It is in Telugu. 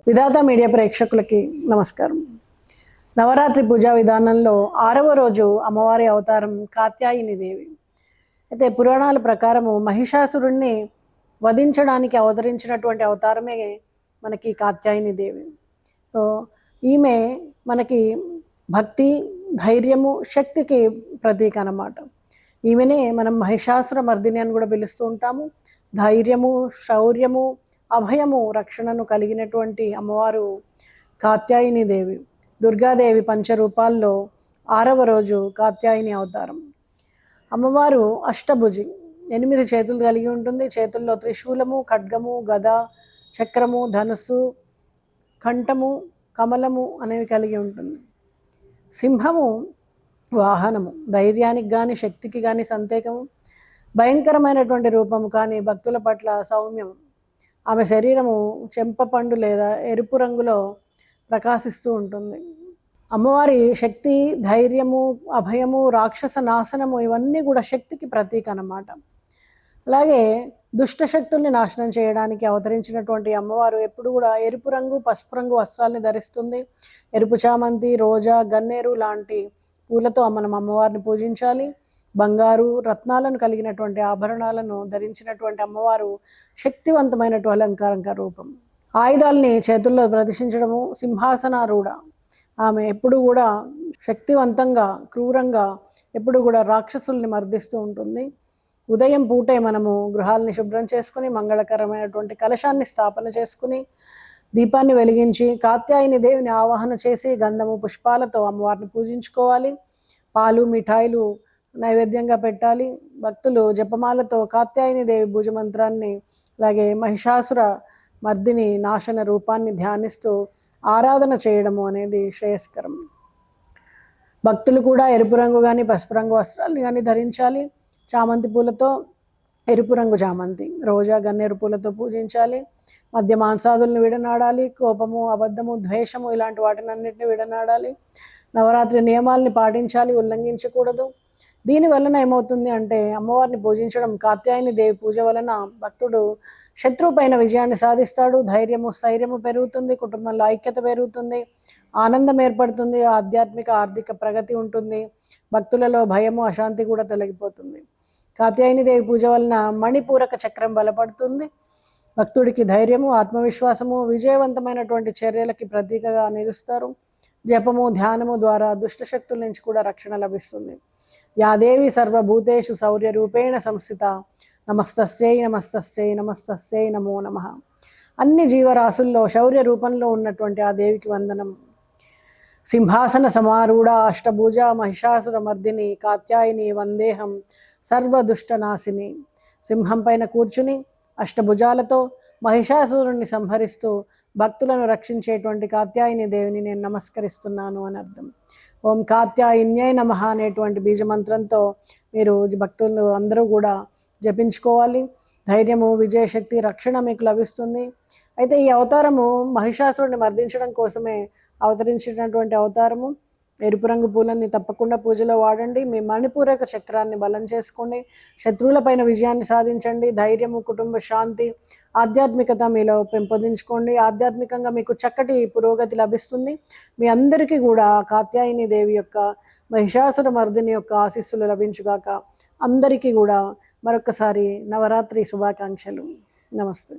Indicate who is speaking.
Speaker 1: విధాత మీడియా ప్రేక్షకులకి నమస్కారం. నవరాత్రి పూజా విధానంలో 6వ రోజు అమ్మవారి అవతారం కాత్యాయని దేవి. అయితే పురాణాల ప్రకారము మహిషాసురుణ్ణి వధించడానికి అవతరించినటువంటి అవతారమే మనకి కాత్యాయని దేవి. సో ఈమె మనకి భక్తి, ధైర్యము, శక్తికి ప్రతీక అన్నమాట. ఈమెనే మనం మహిషాసుర మర్దిని అని కూడా పిలుస్తూ ఉంటాము. ధైర్యము, శౌర్యము, అభయము, రక్షణను కలిగినటువంటి అమ్మవారు కాత్యాయని దేవి. దుర్గాదేవి పంచరూపాల్లో 6వ రోజు కాత్యాయని అవతారం. అమ్మవారు అష్టభుజి, 8 చేతులు కలిగి ఉంటుంది. చేతుల్లో త్రిశూలము, ఖడ్గము, గద, చక్రము, ధనుస్సు, కంఠము, కమలము అనేవి కలిగి ఉంటుంది. సింహము వాహనము, ధైర్యానికి కానీ శక్తికి కానీ సంకేతము. భయంకరమైనటువంటి రూపము కానీ భక్తుల పట్ల సౌమ్యం. ఆమె శరీరము చెంపపండు లేదా ఎరుపు రంగులో ప్రకాశిస్తూ ఉంటుంది. అమ్మవారి శక్తి, ధైర్యము, అభయము, రాక్షస నాశనము ఇవన్నీ కూడా శక్తికి ప్రతీక అన్నమాట. అలాగే దుష్ట శక్తుల్ని నాశనం చేయడానికి అవతరించినటువంటి అమ్మవారు ఎప్పుడు కూడా ఎరుపు రంగు, పసుపు రంగు వస్త్రాలని ధరిస్తుంది. ఎరుపు చామంతి, రోజా, గన్నేరు లాంటి పూలతో మనం అమ్మవారిని పూజించాలి. బంగారు, రత్నాలను కలిగినటువంటి ఆభరణాలను ధరించినటువంటి అమ్మవారు శక్తివంతమైనటువంటి అలంకారంగా రూపం. ఆయుధాలని చేతుల్లో ప్రదర్శించడము, సింహాసనారూఢ. ఆమె ఎప్పుడు కూడా శక్తివంతంగా, క్రూరంగా ఎప్పుడు కూడా రాక్షసుల్ని మర్దిస్తూ ఉంటుంది. ఉదయం పూటే మనము గృహాలని శుభ్రం చేసుకుని మంగళకరమైనటువంటి కలశాన్ని స్థాపన చేసుకుని దీపాన్ని వెలిగించి కాత్యాయని దేవిని ఆవాహన చేసి గంధము, పుష్పాలతో అమ్మవారిని పూజించుకోవాలి. పాలు, మిఠాయిలు నైవేద్యంగా పెట్టాలి. భక్తులు జపమాలతో కాత్యాయని దేవి పూజ మంత్రాన్ని, అలాగే మహిషాసుర మర్దిని నాశన రూపాన్ని ధ్యానిస్తూ ఆరాధన చేయడము అనేది శ్రేయస్కరం. భక్తులు కూడా ఎరుపు రంగు కానీ పసుపు రంగు వస్త్రాలు కానీ ధరించాలి. చామంతి పూలతో, ఎరుపు రంగు చామంతి, రోజా, గన్నేరు పూలతో పూజించాలి. మధ్య మాంసాదులను విడనాడాలి. కోపము, అబద్ధము, ద్వేషము ఇలాంటి వాటినన్నింటినీ విడనాడాలి. నవరాత్రి నియమాల్ని పాటించాలి, ఉల్లంఘించకూడదు. దీని వలన ఏమవుతుంది అంటే అమ్మవారిని పూజించడం, కాత్యాయని దేవి పూజ వలన భక్తుడు శత్రువు పైన విజయాన్ని సాధిస్తాడు. ధైర్యము, స్థైర్యము పెరుగుతుంది. కుటుంబంలో ఐక్యత పెరుగుతుంది. ఆనందం ఏర్పడుతుంది. ఆధ్యాత్మిక, ఆర్థిక ప్రగతి ఉంటుంది. భక్తులలో భయము, అశాంతి కూడా తొలగిపోతుంది. కాత్యాయని దేవి పూజ వలన మణిపూరక చక్రం బలపడుతుంది. భక్తుడికి ధైర్యము, ఆత్మవిశ్వాసము, విజయవంతమైనటువంటి చర్యలకి ప్రతీకగా నిలుస్తారు. జపము, ధ్యానము ద్వారా దుష్టశక్తుల నుంచి కూడా రక్షణ లభిస్తుంది. యాదేవి సర్వభూతేషు శౌర్య రూపేణ సంస్థిత నమస్తస్యై నమస్తస్యై నమస్తస్యై నమో నమః. అన్ని జీవరాశుల్లో శౌర్య రూపంలో ఉన్నటువంటి ఆ దేవికి వందనం. సింహాసన సమారూఢ అష్టభుజ మహిషాసుర మర్దిని కాత్యాయని వందేహం సర్వదుష్టనాశిని. సింహం పైన కూర్చుని అష్టభుజాలతో మహిషాసురుణ్ణి సంహరిస్తూ భక్తులను రక్షించేటువంటి కాత్యాయని దేవిని నేను నమస్కరిస్తున్నాను అని అర్థం. ఓం కాత్యాయన్యై నమః అనేటువంటి బీజమంత్రంతో మీరు భక్తులు అందరూ కూడా జపించుకోవాలి. ధైర్యము, విజయశక్తి, రక్షణ మీకు లభిస్తుంది. అయితే ఈ అవతారము మహిషాసురుడిని మర్దించడం కోసమే అవతరించినటువంటి అవతారము. ఎరుపు రంగు పూలన్నీ తప్పకుండా పూజలో వాడండి. మీ మణిపూరక చక్రాన్ని బలం చేసుకోండి. శత్రువులపైన విజయాన్ని సాధించండి. ధైర్యము, కుటుంబ శాంతి, ఆధ్యాత్మికత మీలో పెంపొందించుకోండి. ఆధ్యాత్మికంగా మీకు చక్కటి పురోగతి లభిస్తుంది. మీ అందరికీ కూడా కాత్యాయని దేవి యొక్క, మహిషాసుర మర్దిని యొక్క ఆశీస్సులు లభించుగాక. అందరికీ కూడా మరొకసారి నవరాత్రి శుభాకాంక్షలు. నమస్తే.